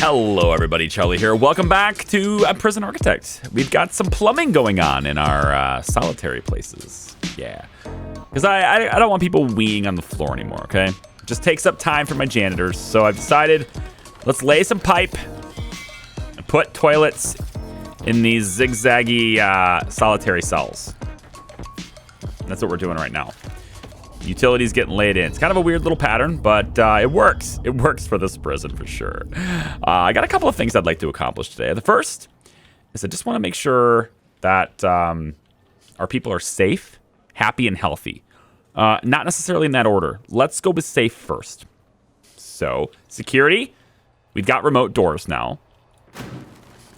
Hello everybody, Charlie here. Welcome back to Prison Architect. We've got some plumbing going on in our solitary places. Yeah. Because I don't want people weeing on the floor anymore, okay? It just takes up time for my janitors. So I've decided, let's lay some pipe and put toilets in these zigzaggy solitary cells. That's what we're doing right now. Utilities getting laid in. It's kind of a weird little pattern, but it works. It works for this prison for sure. I got a couple of things I'd like to accomplish today. The first is I just want to make sure that our people are safe, happy, and healthy. Not necessarily in that order. Let's go with safe first. So, security. We've got remote doors now.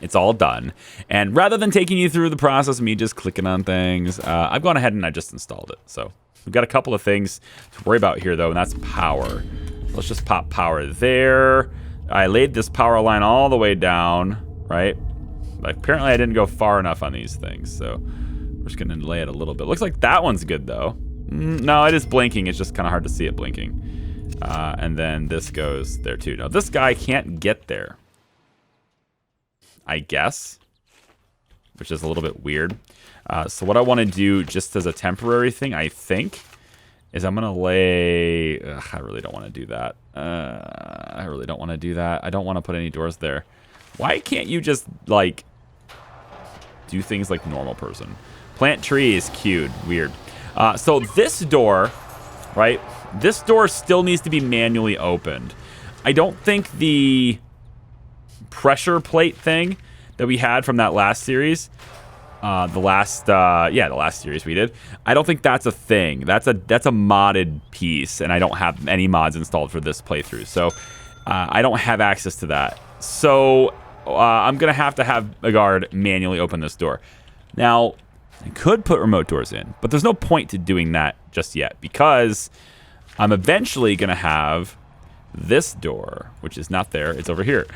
It's all done. And rather than taking you through the process of me just clicking on things, I've gone ahead and I just installed it. So we've got a couple of things to worry about here, though, and that's power. Let's just pop power there. I laid this power line all the way down, right? But apparently I didn't go far enough on these things, so we're just going to lay it a little bit. Looks like that one's good, though. No, it is blinking. It's just kind of hard to see it blinking. And then this goes there, too. Now, this guy can't get there, I guess, which is a little bit weird. So what I want to do just as a temporary thing, I think, is I'm going to lay... I really don't want to do that. I really don't want to do that. I don't want to put any doors there. Why can't you just, like, do things like normal person? Plant trees, cute, weird. So this door, right? This door still needs to be manually opened. I don't think the pressure plate thing that we had from that last series, the last series we did, I don't think that's a thing. That's a modded piece, and I don't have any mods installed for this playthrough, so I don't have access to that. So I'm gonna have to have a guard manually open this door. Now, I could put remote doors in, but there's no point to doing that just yet, because I'm eventually gonna have this door, which is not there, it's over here.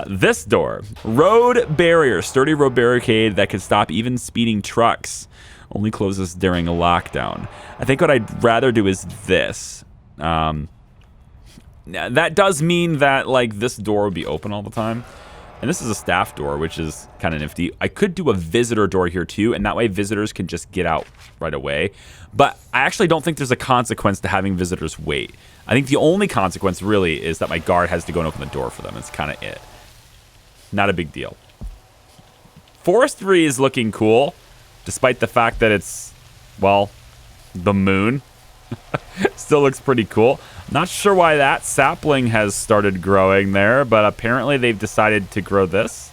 This door, road barrier, sturdy road barricade that can stop even speeding trucks. Only closes during a lockdown. I think what I'd rather do is this. That does mean that, like, this door would be open all the time. And this is a staff door, which is kind of nifty. I could do a visitor door here too, and that way visitors can just get out right away. But I actually don't think there's a consequence to having visitors wait. I think the only consequence really is that my guard has to go and open the door for them. It's kind of it. Not a big deal. Forestry is looking cool, despite the fact that it's, well, the moon. Still looks pretty cool. Not sure why that sapling has started growing there, but apparently they've decided to grow this.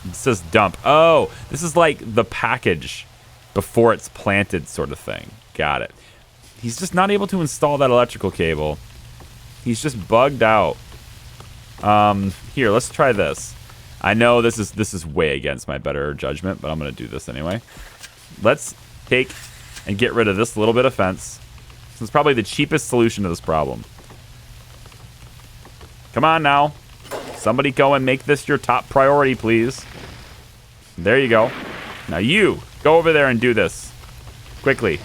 It says dump. Oh, this is like the package before it's planted sort of thing. Got it. He's just not able to install that electrical cable. He's just bugged out. Here, let's try this. I know this is way against my better judgment, but I'm going to do this anyway. Let's take and get rid of this little bit of fence. This is probably the cheapest solution to this problem. Come on now. Somebody go and make this your top priority, please. There you go. Now you, go over there and do this. Quickly.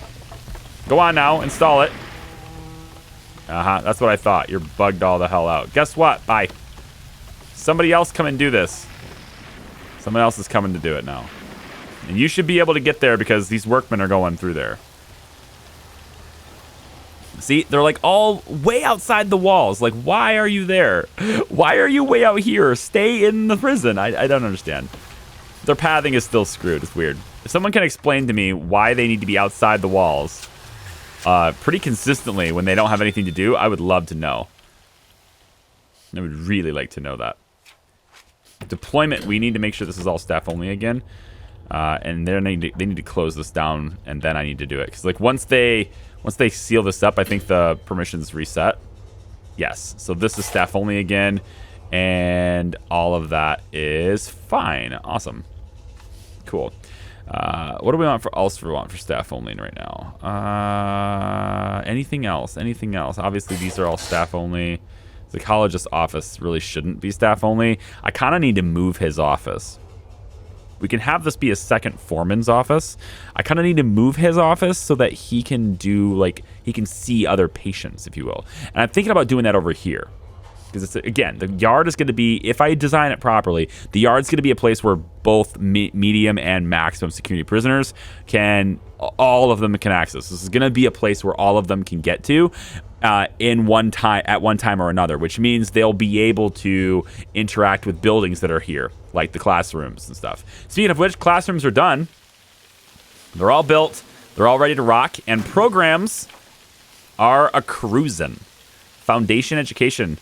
Go on now, install it. That's what I thought. You're bugged all the hell out. Guess what? Bye. Somebody else come and do this. Someone else is coming to do it now. And you should be able to get there because these workmen are going through there. See, they're like all way outside the walls. Like, why are you there? Why are you way out here? Stay in the prison. I don't understand. Their pathing is still screwed. It's weird. If someone can explain to me why they need to be outside the walls pretty consistently when they don't have anything to do, I would love to know. I would really like to know that. Deployment, we need to make sure this is all staff only again. And they need to close this down, and then I need to do it. Because, like, once they seal this up, I think the permissions reset. Yes. So this is staff only again. And all of that is fine. Awesome. Cool. What do we want for staff only right now? Anything else? Anything else? Obviously, these are all staff only. The psychologist's office really shouldn't be staff only. I kind of need to move his office. We can have this be a second foreman's office. I kind of need to move his office so that he can do, like, he can see other patients, if you will. And I'm thinking about doing that over here. Because it's, again, the yard is going to be, if I design it properly, the yard's going to be a place where both medium and maximum security prisoners all of them can access. This is going to be a place where all of them can get to at one time or another, which means they'll be able to interact with buildings that are here, like the classrooms and stuff. Speaking of which, classrooms are done. They're all built. They're all ready to rock, and programs are a-cruising. Foundation education.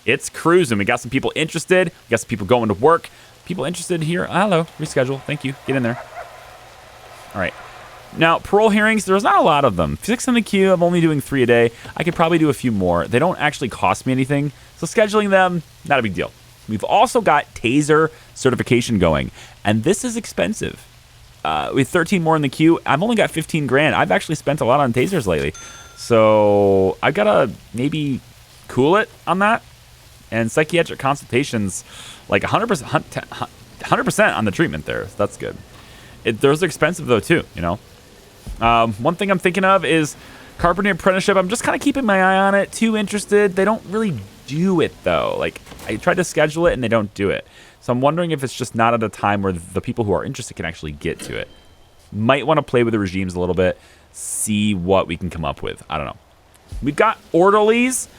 It's cruising. We got some people interested. We got some people going to work. People interested here. Hello. Reschedule. Thank you. Get in there. All right. Now, parole hearings, there's not a lot of them. 6 in the queue. I'm only doing 3 a day. I could probably do a few more. They don't actually cost me anything. So scheduling them, not a big deal. We've also got taser certification going. And this is expensive. With 13 more in the queue, I've only got 15 grand. I've actually spent a lot on tasers lately. So I've got to maybe cool it on that. And psychiatric consultations, like 100% on the treatment there. So that's good. Those are expensive, though, too, you know. One thing I'm thinking of is carpentry apprenticeship. I'm just kind of keeping my eye on it. Too interested. They don't really do it, though. Like, I tried to schedule it, and they don't do it. So I'm wondering if it's just not at a time where the people who are interested can actually get to it. Might want to play with the regimes a little bit, see what we can come up with. I don't know. We've got orderlies.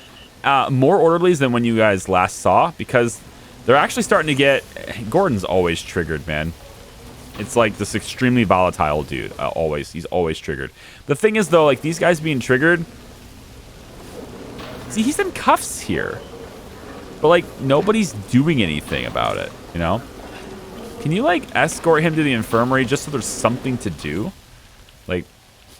More orderlies than when you guys last saw, because they're actually starting to get... Gordon's always triggered, man. It's like this extremely volatile dude. He's always triggered. The thing is, though, like, these guys being triggered... See, he's in cuffs here. But, like, nobody's doing anything about it, you know? Can you, like, escort him to the infirmary just so there's something to do? Like...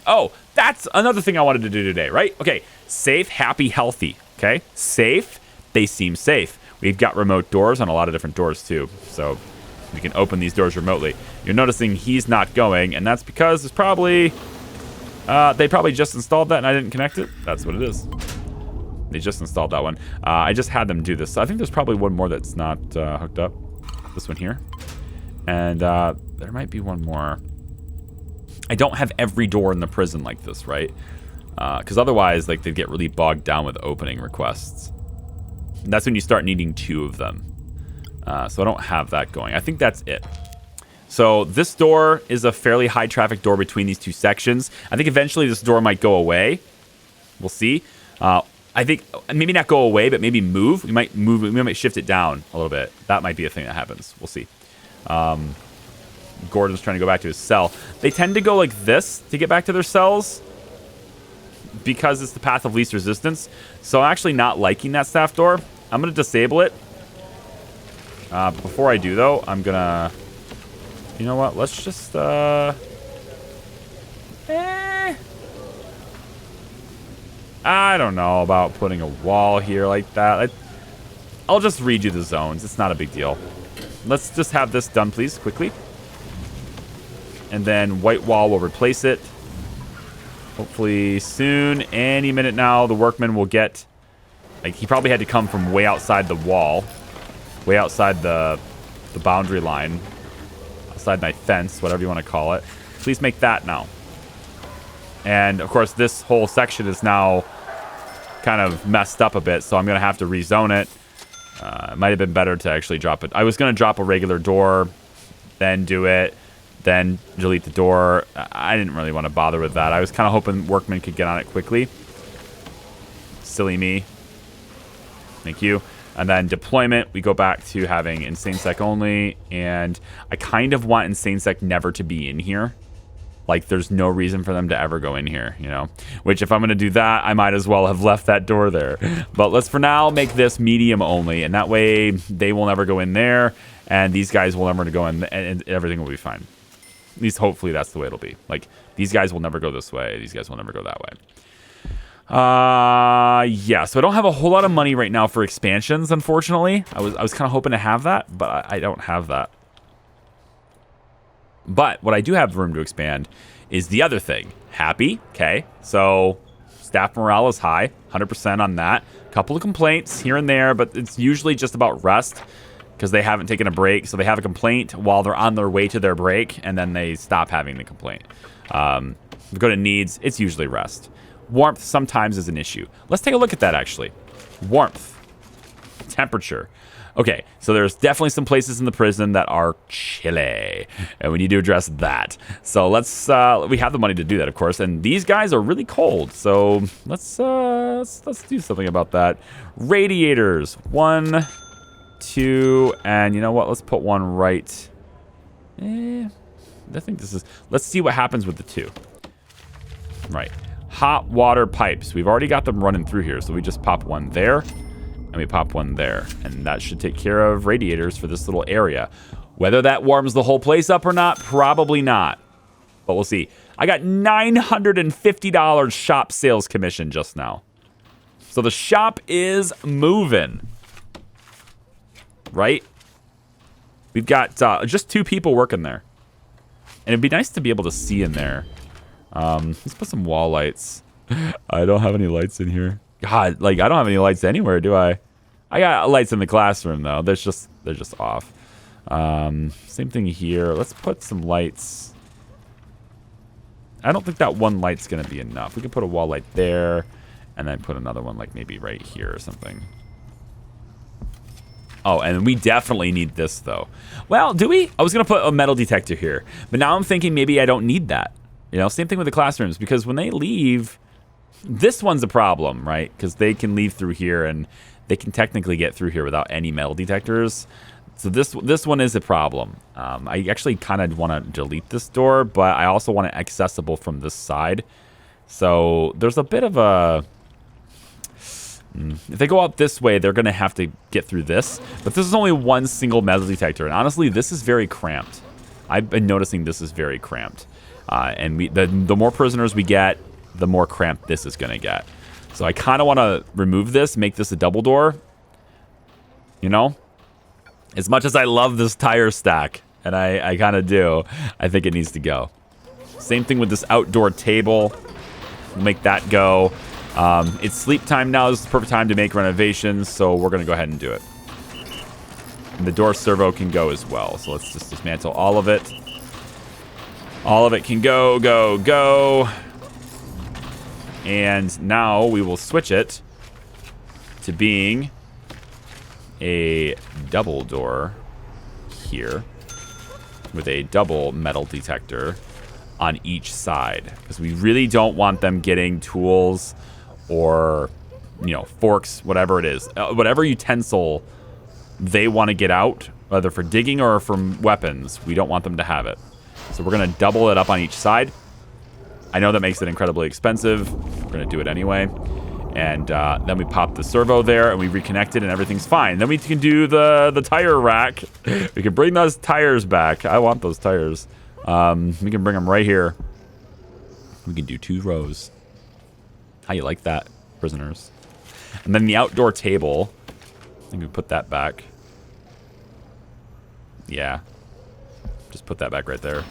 Oh, that's another thing I wanted to do today, right? Okay, safe, happy, healthy. Okay, safe. They seem safe. We've got remote doors on a lot of different doors too, so we can open these doors remotely. You're noticing he's not going, and that's because it's probably they probably just installed that and I didn't connect it. That's what it is. They just installed that one. I just had them do this. So I think there's probably one more that's not hooked up. This one here, and there might be one more. I don't have every door in the prison like this, right? Because otherwise, like, they'd get really bogged down with opening requests. And that's when you start needing 2 of them. So I don't have that going. I think that's it. So this door is a fairly high traffic door between these 2 sections. I think eventually this door might go away. We'll see. I think maybe not go away, but maybe move. We might move. We might shift it down a little bit. That might be a thing that happens. We'll see. Gordon's trying to go back to his cell. They tend to go like this to get back to their cells, because it's the path of least resistance. So I'm actually not liking that staff door. I'm going to disable it. Before I do, though, I'm going to... You know what? Let's just... I don't know about putting a wall here like that. I'll just redo the zones. It's not a big deal. Let's just have this done, please, quickly. And then white wall will replace it. Hopefully soon, any minute now, the workman will get... Like, he probably had to come from way outside the wall. Way outside the boundary line. Outside my fence, whatever you want to call it. Please make that now. And, of course, this whole section is now kind of messed up a bit, so I'm going to have to rezone it. It might have been better to actually drop it. I was going to drop a regular door, then do it, then delete the door. I didn't really want to bother with that. I was kind of hoping workmen could get on it quickly. Silly me. Thank you. And then deployment, we go back to having Insane Sec only, and I kind of want Insane Sec never to be in here. Like, there's no reason for them to ever go in here, you know? Which, if I'm going to do that, I might as well have left that door there. But let's, for now, make this medium only, and that way they will never go in there, and these guys will never go in, and everything will be fine. At least, hopefully, that's the way it'll be. Like, these guys will never go this way. These guys will never go that way. Yeah, so I don't have a whole lot of money right now for expansions, unfortunately. I was kind of hoping to have that, but I don't have that. But what I do have room to expand is the other thing. Happy, okay. So staff morale is high, 100% on that. A couple of complaints here and there, but it's usually just about rest because they haven't taken a break. So they have a complaint while they're on their way to their break, and then they stop having the complaint. If we go to needs, it's usually rest. Warmth sometimes is an issue. Let's take a look at that, actually. Warmth. Temperature. Okay, so there's definitely some places in the prison that are chilly, and we need to address that. So let's, we have the money to do that, of course, and these guys are really cold, so let's do something about that. Radiators, 1, 2, and you know what? Let's put one right. I think this is. Let's see what happens with the 2. Right, hot water pipes. We've already got them running through here, so we just pop one there. And we pop one there. And that should take care of radiators for this little area. Whether that warms the whole place up or not, probably not. But we'll see. I got $950 shop sales commission just now. So the shop is moving. Right? We've got just 2 people working there. And it'd be nice to be able to see in there. Let's put some wall lights. I don't have any lights in here. God, like, I don't have any lights anywhere, do I? I got lights in the classroom, though. They're just off. Same thing here. Let's put some lights. I don't think that one light's going to be enough. We can put a wall light there, and then put another one, like, maybe right here or something. Oh, and we definitely need this, though. Well, do we? I was going to put a metal detector here, but now I'm thinking maybe I don't need that. You know, same thing with the classrooms, because when they leave... This one's a problem, right? Because they can leave through here, and they can technically get through here without any metal detectors. So this one is a problem. I actually kind of want to delete this door, but I also want it accessible from this side. So there's a bit of a... If they go out this way, they're going to have to get through this. But this is only one single metal detector, and honestly, this is very cramped. I've been noticing this is very cramped. And the more prisoners we get, the more cramped this is going to get. So I kind of want to remove this, make this a double door. You know? As much as I love this tire stack, and I kind of do, I think it needs to go. Same thing with this outdoor table. We'll make that go. It's sleep time now. This is the perfect time to make renovations, so we're going to go ahead and do it. And the door servo can go as well. So let's just dismantle all of it. All of it can go, go, go. And now we will switch it to being a double door here with a double metal detector on each side, because we really don't want them getting tools or, you know, forks, whatever it is, whatever utensil they want to get out, whether for digging or from weapons. We don't want them to have it. So we're going to double it up on each side. I know that makes it incredibly expensive. We're going to do it anyway. And then we pop the servo there, and we reconnect it, and everything's fine. Then we can do the tire rack. We can bring those tires back. I want those tires. We can bring them right here. We can do 2 rows. How you like that, prisoners? And then the outdoor table. I think we put that back. Yeah. Just put that back right there.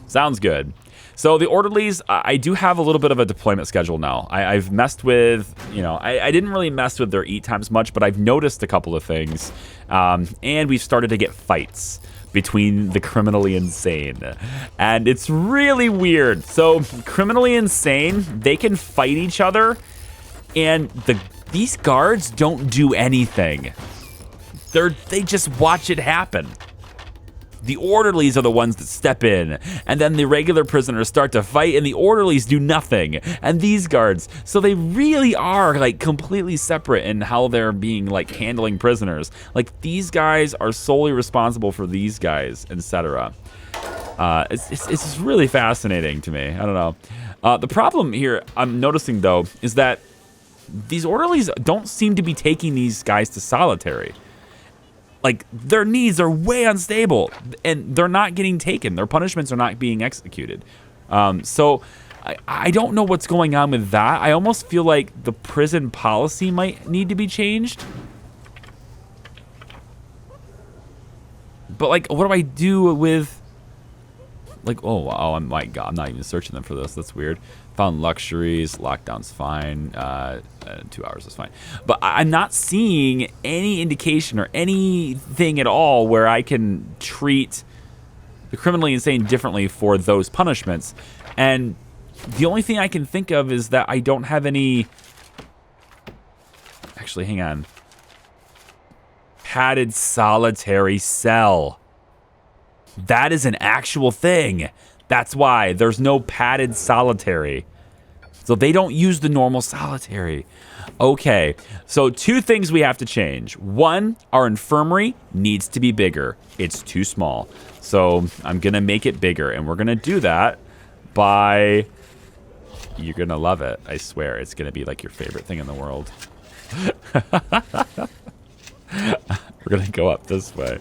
Sounds good. So the orderlies, I do have a little bit of a deployment schedule now. I've messed with, you know, I didn't really mess with their eat times much, but I've noticed a couple of things. And we've started to get fights between the criminally insane. And it's really weird. So criminally insane, they can fight each other, and these guards don't do anything. They just watch it happen. The orderlies are the ones that step in, and then the regular prisoners start to fight, and the orderlies do nothing. And these guards, so they really are like completely separate in how they're being like handling prisoners. Like these guys are solely responsible for these guys, etc. It's really fascinating to me. I don't know. The problem here I'm noticing though is that these orderlies don't seem to be taking these guys to solitary. Like, their needs are way unstable, and they're not getting taken. Their punishments are not being executed. So I don't know what's going on with that. I almost feel like the prison policy might need to be changed. But, like, what do I do with... Like, oh my God, I'm not even searching them for this. That's weird. Found luxuries, lockdown's fine, 2 hours is fine. But I'm not seeing any indication or anything at all where I can treat the criminally insane differently for those punishments. And the only thing I can think of is that I don't have any... Actually, hang on. Padded solitary cell. That is an actual thing. That's why there's no padded solitary. So they don't use the normal solitary. Okay, so 2 things we have to change. 1, our infirmary needs to be bigger. It's too small. So I'm going to make it bigger. And we're going to do that by... You're going to love it. I swear. It's going to be like your favorite thing in the world. We're going to go up this way.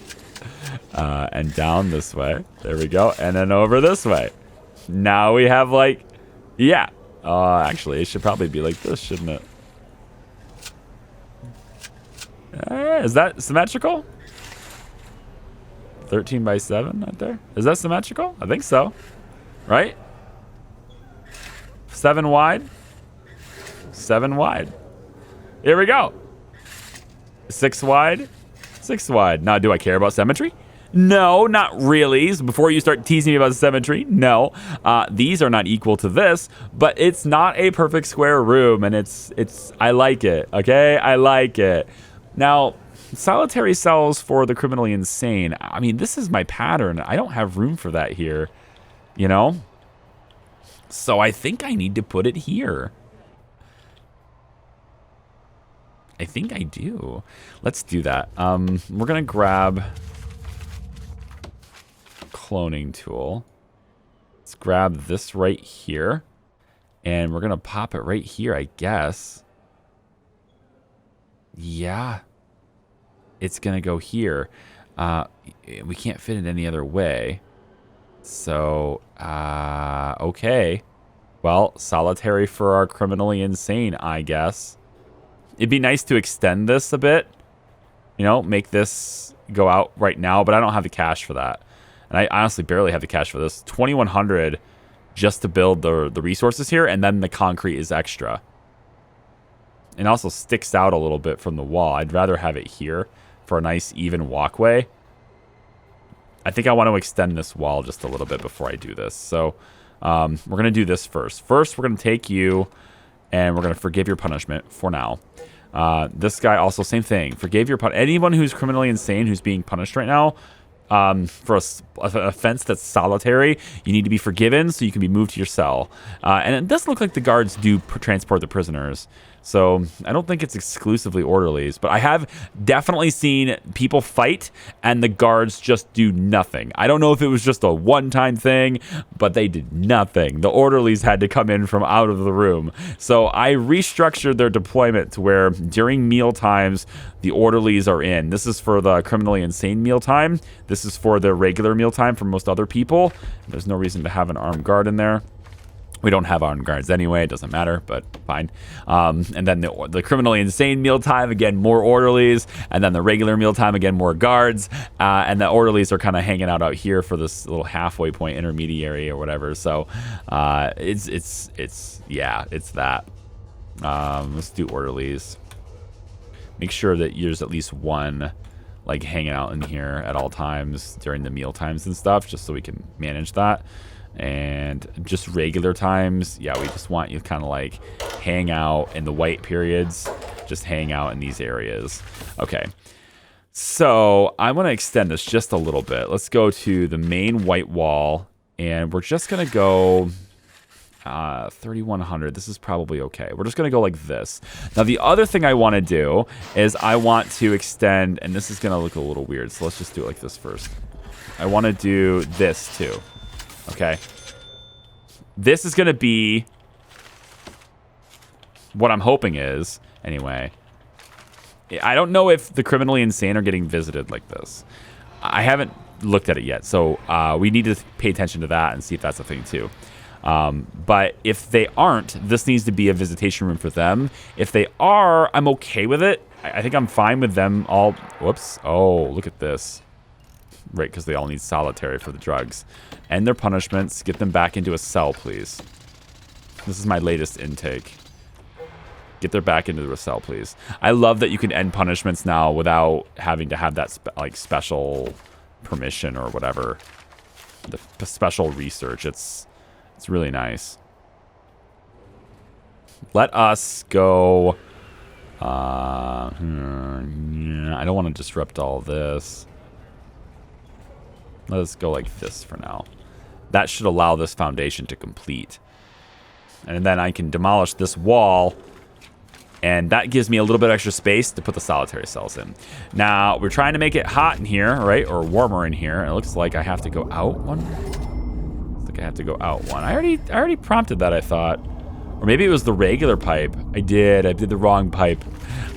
And down this way. There we go. And then over this way. Now we have like... Yeah. Actually, it should probably be like this, shouldn't it? Is that symmetrical? 13 by 7 right there. Is that symmetrical? I think so. Right? 7 wide. 7 wide. Here we go. 6 wide. 6 wide. Now, do I care about symmetry? No, not really. So before you start teasing me about symmetry, no. These are not equal to this, but it's not a perfect square room, and I like it, okay? I like it. Now, solitary cells for the criminally insane. I mean, this is my pattern. I don't have room for that here, you know? So I think I need to put it here. I think I do. Let's do that. We're going to grab cloning tool. Let's grab this right here. And we're going to pop it right here, I guess. Yeah. It's going to go here. We can't fit it any other way. So, okay. Well, solitary for our criminally insane, I guess. It'd be nice to extend this a bit. You know, make this go out right now, but I don't have the cash for that. And I honestly barely have the cash for this. 2,100 just to build the resources here, and then the concrete is extra. It also sticks out a little bit from the wall. I'd rather have it here for a nice even walkway. I think I want to extend this wall just a little bit before I do this. So we're going to do this first. First, we're going to take you, and we're going to forgive your punishment for now. This guy also, same thing. Forgive your punishment. Anyone who's criminally insane who's being punished right now, for an offense that's solitary, you need to be forgiven so you can be moved to your cell. And it doesn't look like the guards do transport the prisoners. So I don't think it's exclusively orderlies, but I have definitely seen people fight and the guards just do nothing. I don't know if it was just a one-time thing, but they did nothing. The orderlies had to come in from out of the room. So I restructured their deployment to where during meal times, the orderlies are in. This is for the criminally insane meal time. This is for the regular meal time for most other people. There's no reason to have an armed guard in there. We don't have armed guards anyway. It doesn't matter, but fine. And then the criminally insane mealtime, again, more orderlies. And then the regular mealtime, again, more guards. And the orderlies are kind of hanging out here for this little halfway point intermediary or whatever. So it's that. Let's do orderlies. Make sure that there's at least one like hanging out in here at all times during the meal times and stuff, just so we can manage that. And just regular times, yeah, we just want you to kind of like hang out in the white periods, just hang out in these areas. Okay, so I want to extend this just a little bit. Let's go to the main white wall, and we're just gonna go 3,100. This is probably okay. We're just gonna go like this. Now the other thing I want to do is I want to extend, and this is gonna look a little weird, so let's just do it like this first. I want to do this too. Okay, this is going to be what I'm hoping is, anyway. I don't know if the criminally insane are getting visited like this. I haven't looked at it yet, so we need to pay attention to that and see if that's a thing too. But if they aren't, this needs to be a visitation room for them. If they are, I'm okay with it. I think I'm fine with them all. Whoops. Oh, look at this. Right, because they all need solitary for the drugs. End their punishments. Get them back into a cell, please. This is my latest intake. Get them back into a cell, please. I love that you can end punishments now without having to have that special permission or whatever. The special research. It's really nice. Let us go. Yeah, I don't want to disrupt all this. Let's go like this for now. That should allow this foundation to complete. And then I can demolish this wall. And that gives me a little bit extra space to put the solitary cells in. Now, we're trying to make it hot in here, right? Or warmer in here. And it looks like I have to go out one. Looks like I have to go out one. I already prompted that, I thought. Or maybe it was the regular pipe. I did the wrong pipe.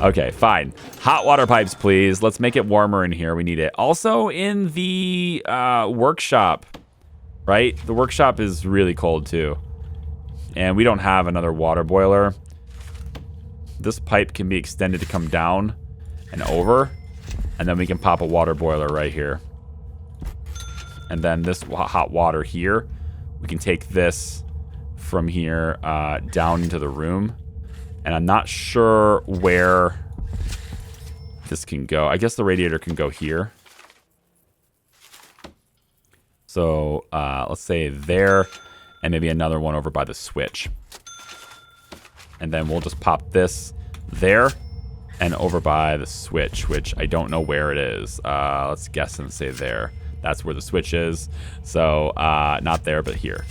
Okay, fine. Hot water pipes, please. Let's make it warmer in here. We need it. Also in the workshop, right? The workshop is really cold too. And we don't have another water boiler. This pipe can be extended to come down and over. And then we can pop a water boiler right here. And then this hot water here, we can take this from here down into the room. And I'm not sure where this can go. I guess the radiator can go here. So let's say there, and maybe another one over by the switch. And then we'll just pop this there and over by the switch, which I don't know where it is. Let's guess and say there. That's where the switch is. So not there, but here.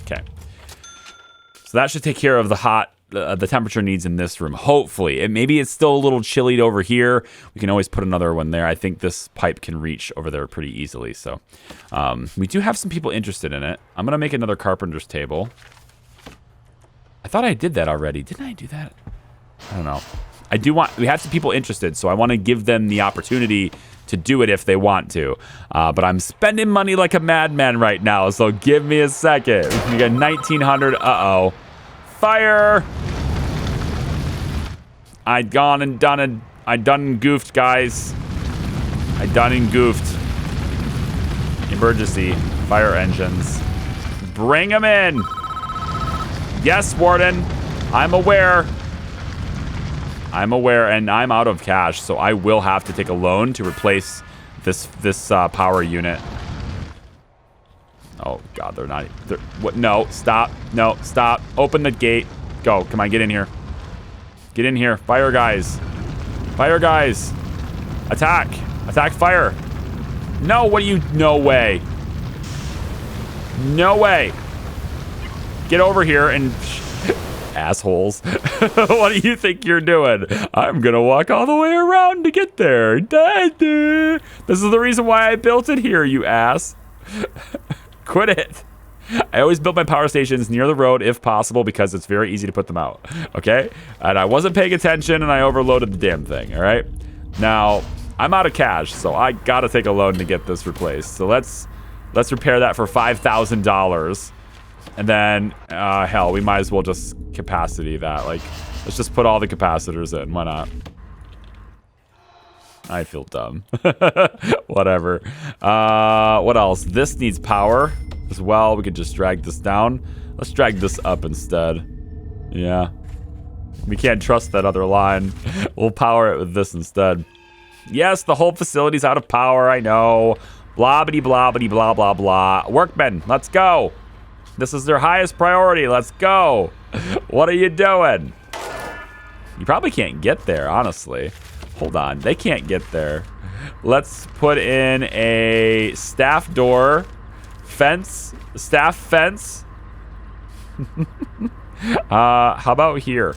Okay. So that should take care of the temperature needs in this room. Hopefully. Maybe it's still a little chilly over here. We can always put another one there. I think this pipe can reach over there pretty easily. So we do have some people interested in it. I'm going to make another carpenter's table. I thought I did that already. Didn't I do that? I don't know. We have some people interested, so I want to give them the opportunity to do it if they want to. But I'm spending money like a madman right now, so give me a second. We got 1,900. Uh-oh. Fire! I done goofed, guys. I done and goofed. Emergency. Fire engines. Bring them in! Yes, Warden. I'm aware. And I'm out of cash, so I will have to take a loan to replace this power unit. Oh God, what? No, stop. No, stop. Open the gate. Go. Come on, get in here. Get in here. Fire guys. Fire guys. Attack. Attack fire. No, what do you? No way. No way. Get over here and... Assholes. What do you think you're doing? I'm gonna walk all the way around to get there. This is the reason why I built it here, you ass. Quit it. I always build my power stations near the road if possible because it's very easy to put them out. Okay? And I wasn't paying attention and I overloaded the damn thing. All right? Now, I'm out of cash, so I gotta take a loan to get this replaced. So let's repair that for $5,000. And then, hell, we might as well just capacity that. Like, let's just put all the capacitors in. Why not? I feel dumb. Whatever. What else? This needs power as well. We could just drag this down. Let's drag this up instead. Yeah. We can't trust that other line. We'll power it with this instead. Yes, the whole facility's out of power. I know. Blah-bitty, blah-bitty, blah, blah, blah. Workmen, let's go. This is their highest priority. Let's go. What are you doing? You probably can't get there, honestly. Hold on. They can't get there. Let's put in a staff door. Fence. Staff fence. How about here?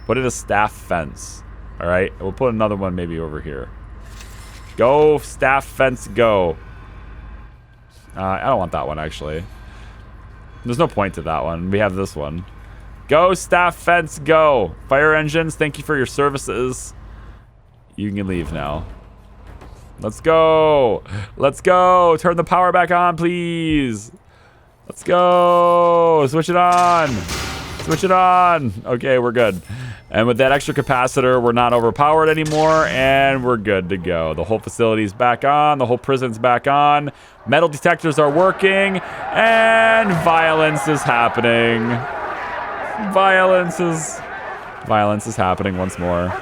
Put in a staff fence. All right. We'll put another one maybe over here. Go, staff fence, go. I don't want that one, actually. There's no point to that one. We have this one. Go, staff fence, go. Fire engines, thank you for your services. You can leave now. Let's go. Let's go. Turn the power back on, please. Let's go. Switch it on. Switch it on. Okay, we're good. And with that extra capacitor, we're not overpowered anymore, and we're good to go. The whole facility's back on. The whole prison's back on. Metal detectors are working, and violence is happening. Violence is happening once more.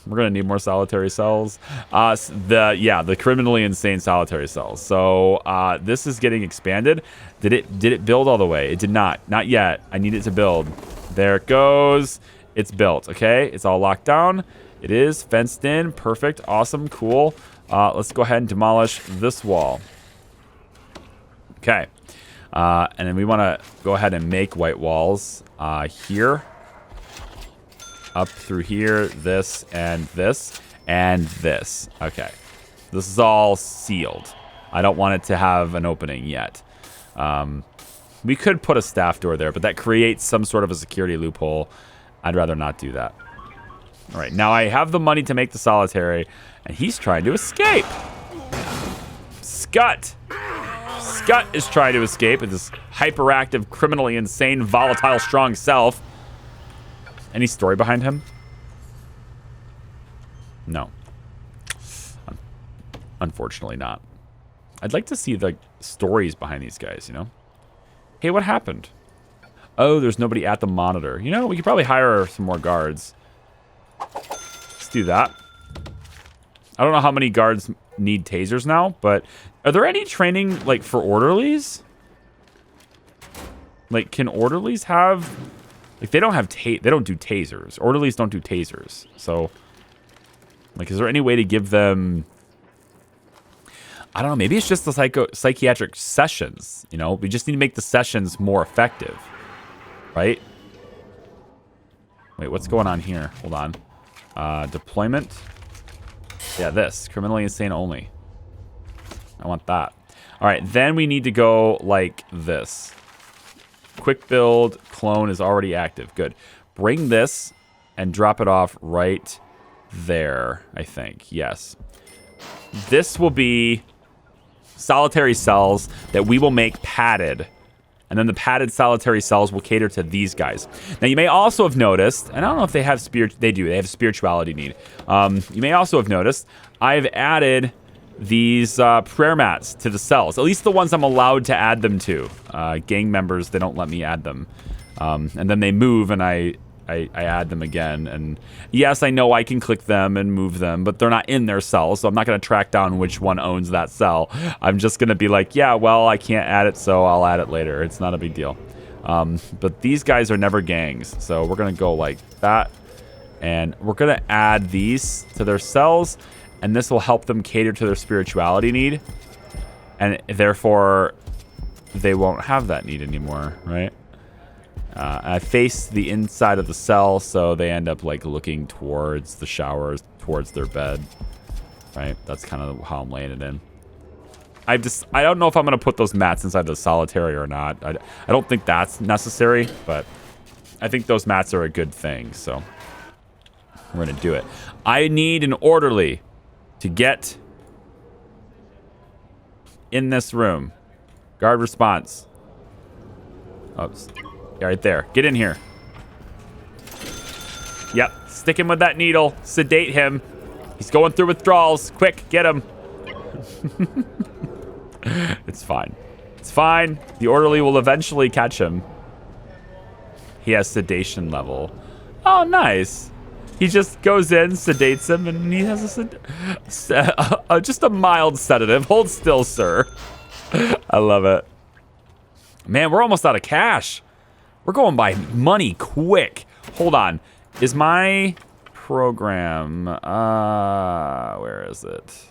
We're gonna need more solitary cells. The criminally insane solitary cells. So this is getting expanded. Did it build all the way? It did not. Not yet. I need it to build. There it goes. It's built. Okay, it's all locked down. It is fenced in. Perfect. Awesome. Cool. Let's go ahead and demolish this wall. Okay. And then we want to go ahead and make white walls here. Up through here. This and this and this. Okay. This is all sealed. I don't want it to have an opening yet. We could put a staff door there, but that creates some sort of a security loophole. I'd rather not do that. All right, now I have the money to make the solitary, and he's trying to escape. Scut. Scut is trying to escape with this hyperactive, criminally insane, volatile, strong self. Any story behind him? No. Unfortunately not. I'd like to see the stories behind these guys, you know? Hey, what happened? Oh, there's nobody at the monitor. You know, we could probably hire some more guards. Let's do that. I don't know how many guards need tasers now, but are there any training, like, for orderlies? Like, can orderlies have... Like, they don't have they don't do tasers. Orderlies don't do tasers. So, like, is there any way to give them... I don't know, maybe it's just the psychiatric sessions, you know? We just need to make the sessions more effective, right? Wait, what's going on here? Hold on. Deployment. Yeah, this. Criminally insane only. I want that. All right, then we need to go like this. Quick build, clone is already active. Good. Bring this and drop it off right there, I think. Yes. This will be... solitary cells that we will make padded. And then the padded solitary cells will cater to these guys. Now, you may also have noticed, and I don't know if they have they have a spirituality need. You may also have noticed, I've added these prayer mats to the cells. At least the ones I'm allowed to add them to. Gang members, they don't let me add them. And then they move, and I add them again. And yes, I know I can click them and move them, but they're not in their cell, so I'm not going to track down which one owns that cell. I'm just going to be like, yeah, well, I can't add it, so I'll add it later. It's not a big deal. But these guys are never gangs, so we're going to go like that. And we're going to add these to their cells, and this will help them cater to their spirituality need. And therefore, they won't have that need anymore, right? I face the inside of the cell, so they end up like looking towards the showers, towards their bed, right? That's kind of how I'm laying it in. I don't know if I'm gonna put those mats inside the solitary or not. I don't think that's necessary, but I think those mats are a good thing, so we're gonna do it. I need an orderly to get in this room. Guard response. Oh. Yeah, right there. Get in here. Yep. Stick him with that needle. Sedate him. He's going through withdrawals. Quick, get him. It's fine. It's fine. The orderly will eventually catch him. He has sedation level. Oh, nice. He just goes in, sedates him, and he has just a mild sedative. Hold still, sir. I love it. Man, we're almost out of cash. We're going by money quick. Hold on. Is my program... where is it?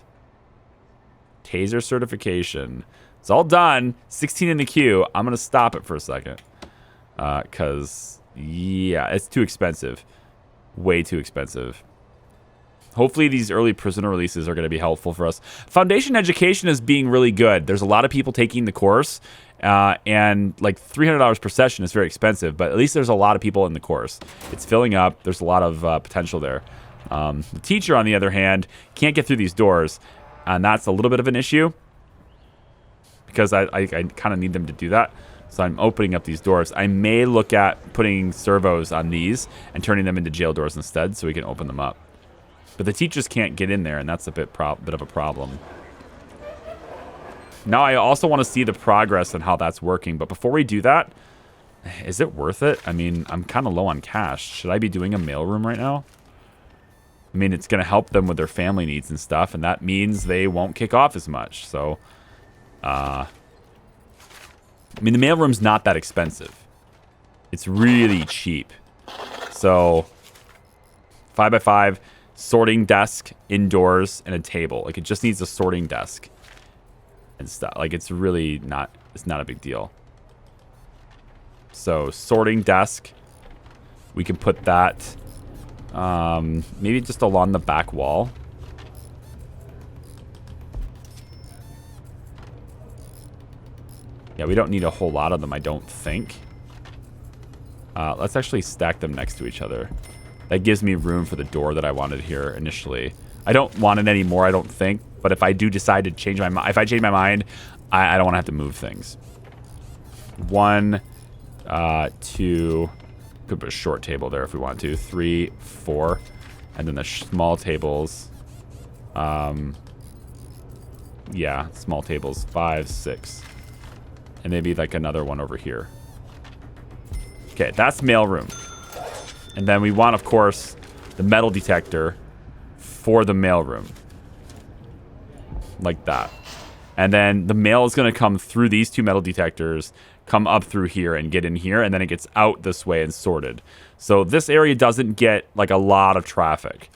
Taser certification. It's all done. 16 in the queue. I'm going to stop it for a second. Because, yeah, it's too expensive. Way too expensive. Hopefully these early prisoner releases are going to be helpful for us. Foundation education is being really good. There's a lot of people taking the course. And like $300 per session is very expensive, but at least there's a lot of people in the course. It's filling up. There's a lot of potential there. The teacher, on the other hand, can't get through these doors, and that's a little bit of an issue because I kind of need them to do that. So I'm opening up these doors. I may look at putting servos on these and turning them into jail doors instead so we can open them up. But the teachers can't get in there, and that's a bit of a problem. Now, I also want to see the progress and how that's working. But before we do that, is it worth it? I mean, I'm kind of low on cash. Should I be doing a mailroom right now? I mean, it's going to help them with their family needs and stuff. And that means they won't kick off as much. So, I mean, the mailroom's not that expensive. It's really cheap. So, 5x5, sorting desk indoors and a table. Like, it just needs a sorting desk and stuff. Like, it's really not, it's not a big deal. So sorting desk, we can put that maybe just along the back wall. Yeah, we don't need a whole lot of them, I don't think. Let's actually stack them next to each other. That gives me room for the door that I wanted here initially. I don't want it anymore, I don't think. But if I do decide to change my mind, if I change my mind, I don't want to have to move things. 1, 2, could put a short table there if we want to. 3, 4, and then the small tables. Yeah, small tables. 5, 6, and maybe like another one over here. Okay, that's mailroom. And then we want, of course, the metal detector for the mailroom. Like that. And then the mail is going to come through these 2 metal detectors, come up through here and get in here, and then it gets out this way and sorted. So this area doesn't get, like, a lot of traffic.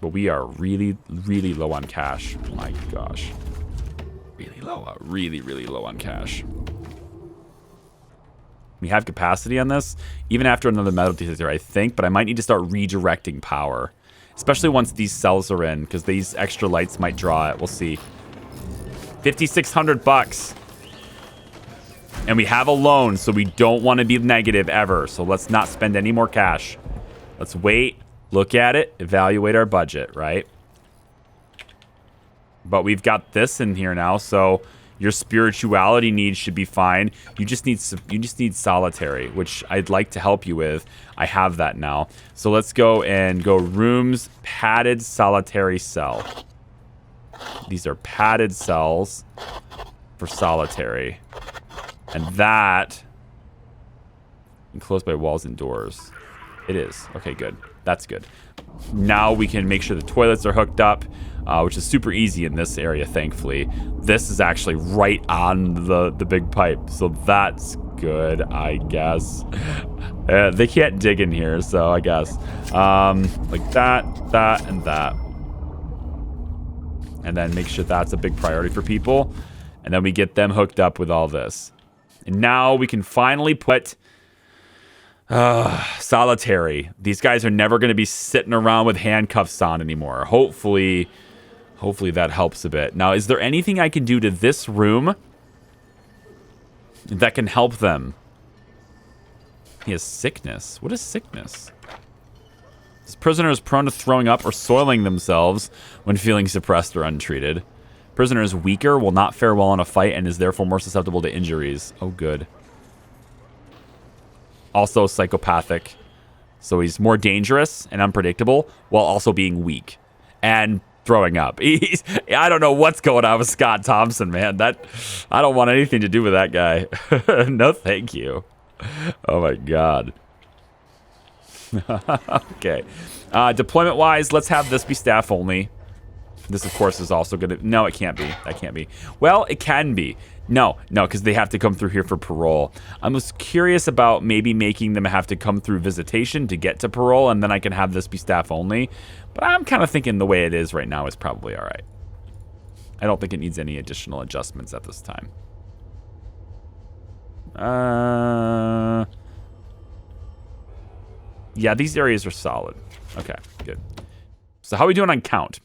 But we are really, really low on cash. My gosh. Really low. Really, really low on cash. We have capacity on this, even after another metal detector, I think, but I might need to start redirecting power. Especially once these cells are in, because these extra lights might draw it. We'll see. 5,600 bucks. And we have a loan, so we don't want to be negative ever. So let's not spend any more cash. Let's wait, look at it, evaluate our budget, right? But we've got this in here now, so your spirituality needs should be fine. You just need solitary, which I'd like to help you with. I have that now. So let's go and go rooms, padded solitary cell. These are padded cells for solitary. And that enclosed by walls and doors. It is. Okay, good. That's good. Now we can make sure the toilets are hooked up, which is super easy in this area, thankfully. This is actually right on the big pipe, so that's good, I guess. They can't dig in here, so I guess. Like that, and that. And then make sure that's a big priority for people. And then we get them hooked up with all this. And now we can finally put solitary. These guys are never going to be sitting around with handcuffs on anymore. Hopefully that helps a bit. Now, is there anything I can do to this room that can help them? He has sickness. What is sickness? This prisoner is prone to throwing up or soiling themselves when feeling suppressed or untreated. Prisoner is weaker, will not fare well in a fight, and is therefore more susceptible to injuries. Oh, good. Also psychopathic. So he's more dangerous and unpredictable while also being weak and throwing up. I don't know what's going on with Scott Thompson, man. I don't want anything to do with that guy. No, thank you. Oh, my God. Okay. Deployment-wise, let's have this be staff only. This, of course, is also going to... No, it can't be. That can't be. Well, it can be. No, because they have to come through here for parole. I was curious about maybe making them have to come through visitation to get to parole, and then I can have this be staff only. But I'm kind of thinking the way it is right now is probably all right. I don't think it needs any additional adjustments at this time. Yeah, these areas are solid. Okay, good. So how are we doing on count?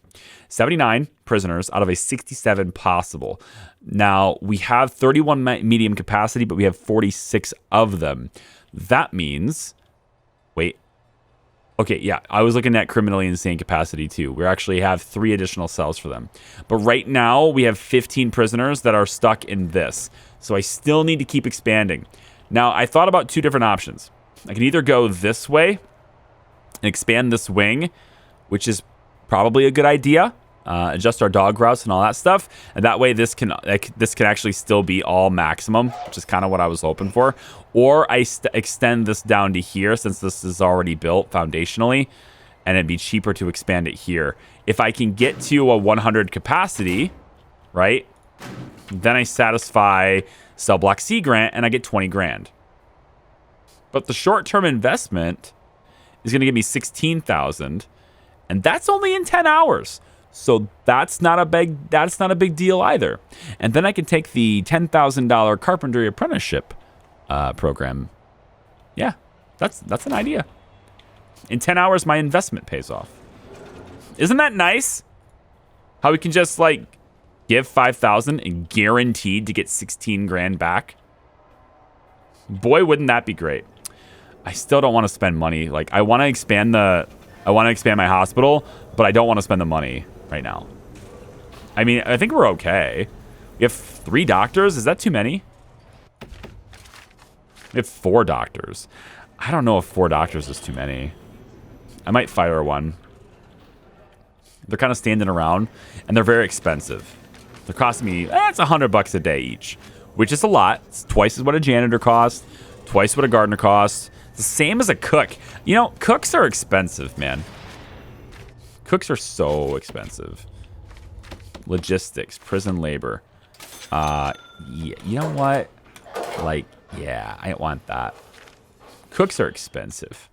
79 prisoners out of a 67 possible. Now, we have 31 medium capacity, but we have 46 of them. That means... Wait. Okay, yeah, I was looking at criminally insane capacity, too. We actually have 3 additional cells for them. But right now, we have 15 prisoners that are stuck in this. So I still need to keep expanding. Now, I thought about 2 different options. I can either go this way and expand this wing, which is probably a good idea. Adjust our dog routes and all that stuff, and that way this can actually still be all maximum, which is kind of what I was hoping for. Or I extend this down to here since this is already built foundationally, and it'd be cheaper to expand it here. If I can get to a 100 capacity, right, then I satisfy Cell Block C grant and I get 20 grand. But the short-term investment is going to give me 16,000, and that's only in 10 hours. So that's not a big deal either. And then I can take the $10,000 carpentry apprenticeship program. Yeah, that's an idea. In 10 hours, my investment pays off. Isn't that nice? How we can just like give 5,000 and guaranteed to get 16 grand back. Boy, wouldn't that be great? I still don't want to spend money. Like I want to expand my hospital, but I don't want to spend the money right now. I mean, I think we're okay. We have 3 doctors. Is that too many? We have 4 doctors. I don't know if 4 doctors is too many. I might fire one. They're kind of standing around, and they're very expensive. They're costing me, it's $100 a day each, which is a lot. It's twice as what a janitor costs, twice what a gardener costs. It's the same as a cook. You know, cooks are expensive, man. Cooks are so expensive. Logistics, prison labor. Yeah, you know what? Like, yeah, I want that. Cooks are expensive.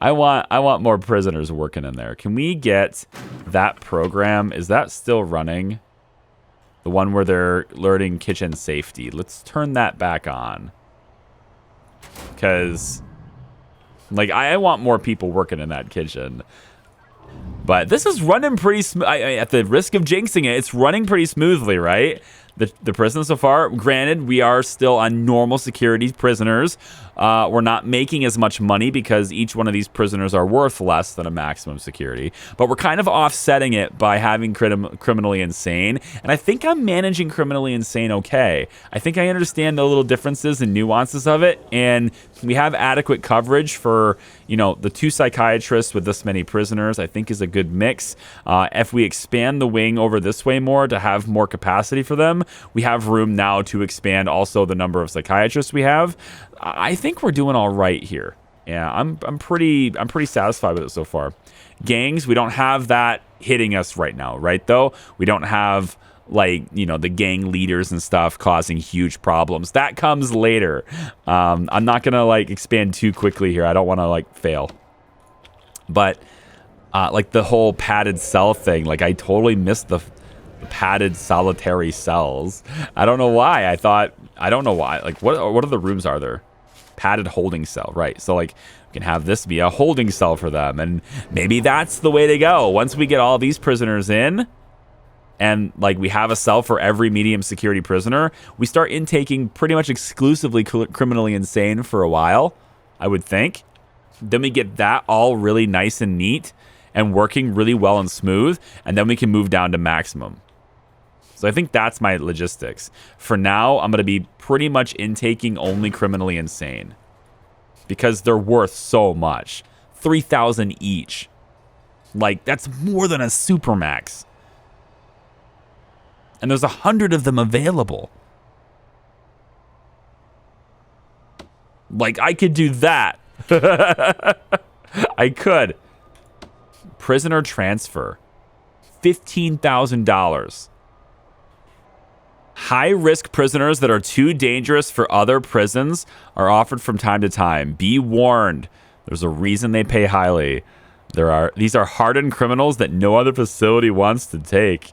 I want more prisoners working in there. Can we get that program? Is that still running? The one where they're learning kitchen safety. Let's turn that back on. Because, like, I want more people working in that kitchen. But this is running pretty smooth. At the risk of jinxing it, it's running pretty smoothly, right? The prison so far, granted, we are still on normal security prisoners. We're not making as much money because each one of these prisoners are worth less than a maximum security. But we're kind of offsetting it by having criminally insane. And I think I'm managing criminally insane okay. I think I understand the little differences and nuances of it. And we have adequate coverage for, you know, the 2 psychiatrists with this many prisoners, I think is a good mix. If we expand the wing over this way more to have more capacity for them, we have room now to expand also the number of psychiatrists we have. I think we're doing all right here. Yeah, I'm pretty satisfied with it so far. Gangs, we don't have that hitting us right now, right though? We don't have like, you know, the gang leaders and stuff causing huge problems. That comes later. I'm not gonna like expand too quickly here. I don't want to like fail. But like the whole padded cell thing, like I totally missed the padded solitary cells. I don't know why. I don't know why. Like what other rooms are there? Padded holding cell, right? So like we can have this be a holding cell for them, and maybe that's the way to go. Once we get all these prisoners in, and like we have a cell for every medium security prisoner, we start intaking pretty much exclusively criminally insane for a while, I would think. Then we get that all really nice and neat and working really well and smooth, and then we can move down to maximum. So I think that's my logistics. For now, I'm going to be pretty much intaking only criminally insane because they're worth so much. 3,000 each. Like, that's more than a supermax. And there's 100 of them available. Like, I could do that. I could. Prisoner transfer. $15,000. High-risk prisoners that are too dangerous for other prisons are offered from time to time. Be warned. There's a reason they pay highly. These are hardened criminals that no other facility wants to take.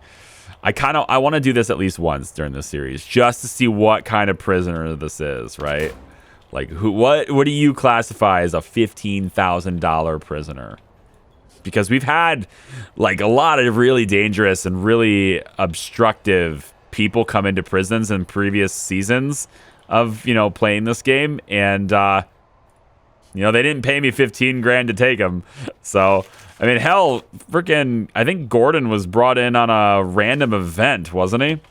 I want to do this at least once during this series, just to see what kind of prisoner this is, right? Like, what do you classify as a $15,000 prisoner? Because we've had like a lot of really dangerous and really obstructive people come into prisons in previous seasons of, you know, playing this game, and you know, they didn't pay me 15 grand to take them. So I mean, hell, freaking, I think Gordon was brought in on a random event, wasn't he?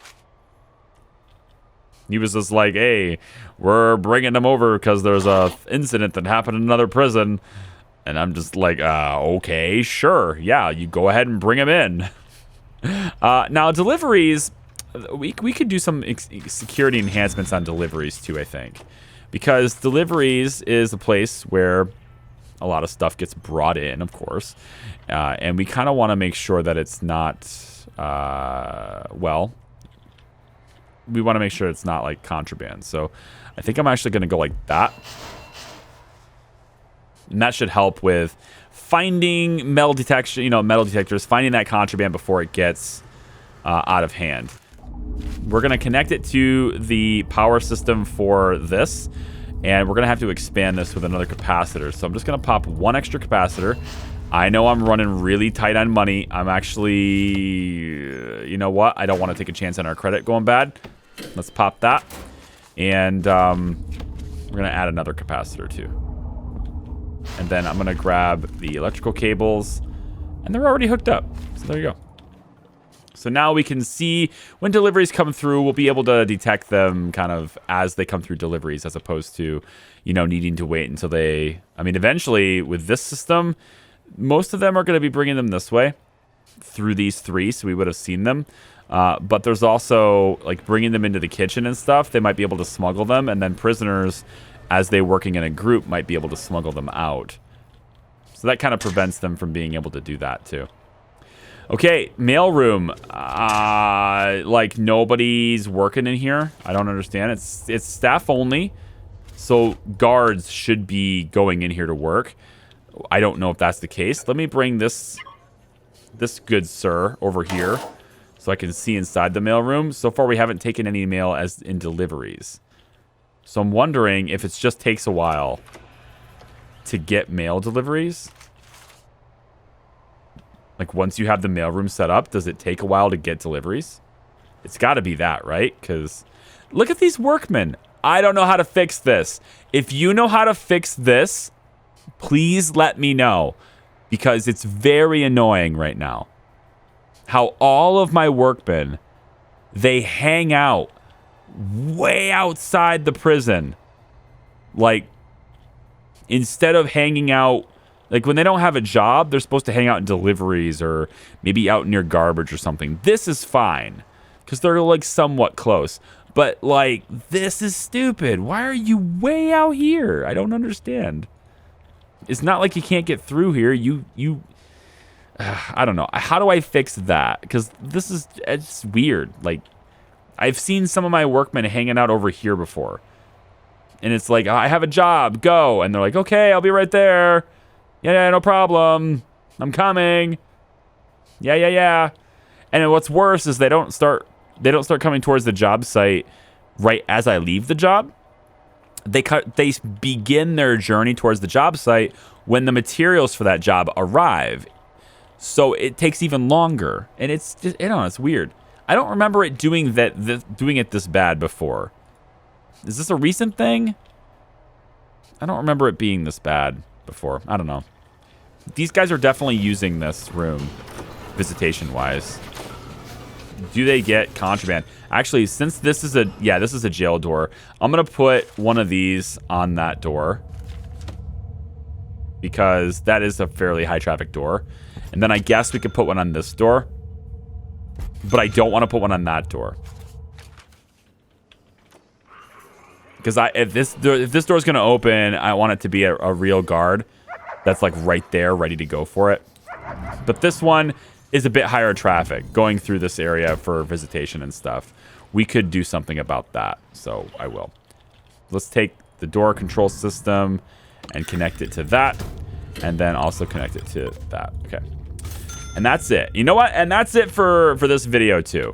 He was just like, hey, we're bringing them over because there's a incident that happened in another prison. And I'm just like, okay, sure. Yeah, you go ahead and bring them in. Now, deliveries, we could do some security enhancements on deliveries too, I think. Because deliveries is a place where a lot of stuff gets brought in, of course. And we kind of want to make sure that it's not, well, we want to make sure it's not like contraband. So I think I'm actually going to go like that. And that should help with finding metal detection, metal detectors, finding that contraband before it gets out of hand. We're going to connect it to the power system for this, and we're going to have to expand this with another capacitor. So I'm just going to pop one extra capacitor. I know I'm running really tight on money. I'm actually, you know what? I don't want to take a chance on our credit going bad. Let's pop that. And we're going to add another capacitor too. And then I'm going to grab the electrical cables, and they're already hooked up. So there you go. So now we can see when deliveries come through, we'll be able to detect them kind of as they come through deliveries, as opposed to, needing to wait until eventually with this system, most of them are going to be bringing them this way through these three. So we would have seen them. But there's also like bringing them into the kitchen and stuff. They might be able to smuggle them. And then prisoners, as they're working in a group, might be able to smuggle them out. So that kind of prevents them from being able to do that too. Okay, mailroom. Like nobody's working in here. I don't understand. It's staff only. So guards should be going in here to work. I don't know if that's the case. Let me bring this good sir over here so I can see inside the mailroom. So far we haven't taken any mail as in deliveries. So I'm wondering if it just takes a while to get mail deliveries. Like, once you have the mailroom set up, does it take a while to get deliveries? It's got to be that, right? Because look at these workmen. I don't know how to fix this. If you know how to fix this, please let me know. Because it's very annoying right now. How all of my workmen, they hang out way outside the prison. Like, instead of hanging out... Like, when they don't have a job, they're supposed to hang out in deliveries or maybe out near garbage or something. This is fine because they're, like, somewhat close. But, like, this is stupid. Why are you way out here? I don't understand. It's not like you can't get through here. I don't know. How do I fix that? Because it's weird. Like, I've seen some of my workmen hanging out over here before. And it's like, I have a job. Go. And they're like, okay, I'll be right there. Yeah, no problem. I'm coming. Yeah. And what's worse is they don't start coming towards the job site right as I leave the job. They begin their journey towards the job site when the materials for that job arrive. So it takes even longer. And it's just, it's weird. I don't remember it doing it this bad before. Is this a recent thing? I don't remember it being this bad before. I don't know. These guys are definitely using this room visitation-wise. Do they get contraband? Actually, since this is a jail door, I'm going to put one of these on that door because that is a fairly high traffic door. And then I guess we could put one on this door, but I don't want to put one on that door. Because if this door is going to open, I want it to be a real guard that's like right there, ready to go for it. But this one is a bit higher traffic going through this area for visitation and stuff. We could do something about that, so I will. Let's take the door control system and connect it to that, and then also connect it to that. Okay. And that's it. You know what? And that's it for this video too.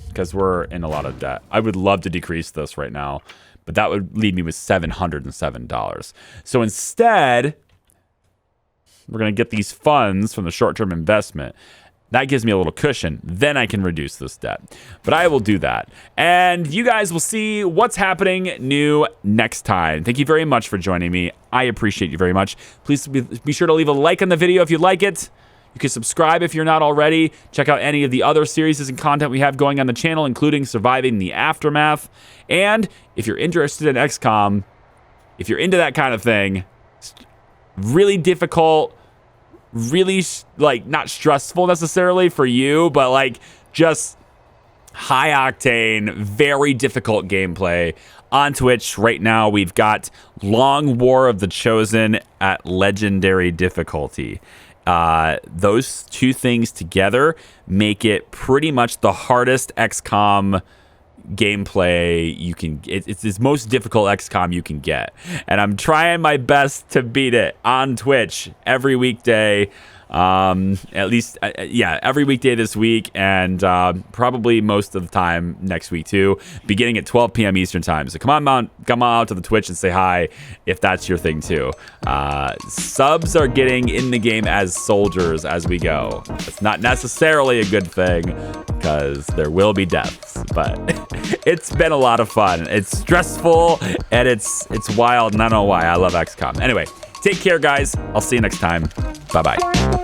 Because we're in a lot of debt. I would love to decrease this right now, but that would leave me with $707. So instead, we're going to get these funds from the short-term investment. That gives me a little cushion. Then I can reduce this debt. But I will do that. And you guys will see what's happening new next time. Thank you very much for joining me. I appreciate you very much. Please be sure to leave a like on the video if you like it. You can subscribe if you're not already. Check out any of the other series and content we have going on the channel, including Surviving the Aftermath. And if you're interested in XCOM, if you're into that kind of thing, really difficult, really like not stressful necessarily for you, but like just high octane, very difficult gameplay. On Twitch right now, we've got Long War of the Chosen at legendary difficulty. Those two things together make it pretty much the hardest XCOM gameplay you can. It's the most difficult XCOM you can get, and I'm trying my best to beat it on Twitch every weekday. At least, every weekday this week, and probably most of the time next week too, beginning at 12 p.m. Eastern time. So come on out to the Twitch and say hi if that's your thing too. Subs are getting in the game as soldiers as we go. It's not necessarily a good thing because there will be deaths, but it's been a lot of fun. It's stressful and it's wild, and I don't know why. I love XCOM. Anyway, take care, guys. I'll see you next time. Bye-bye.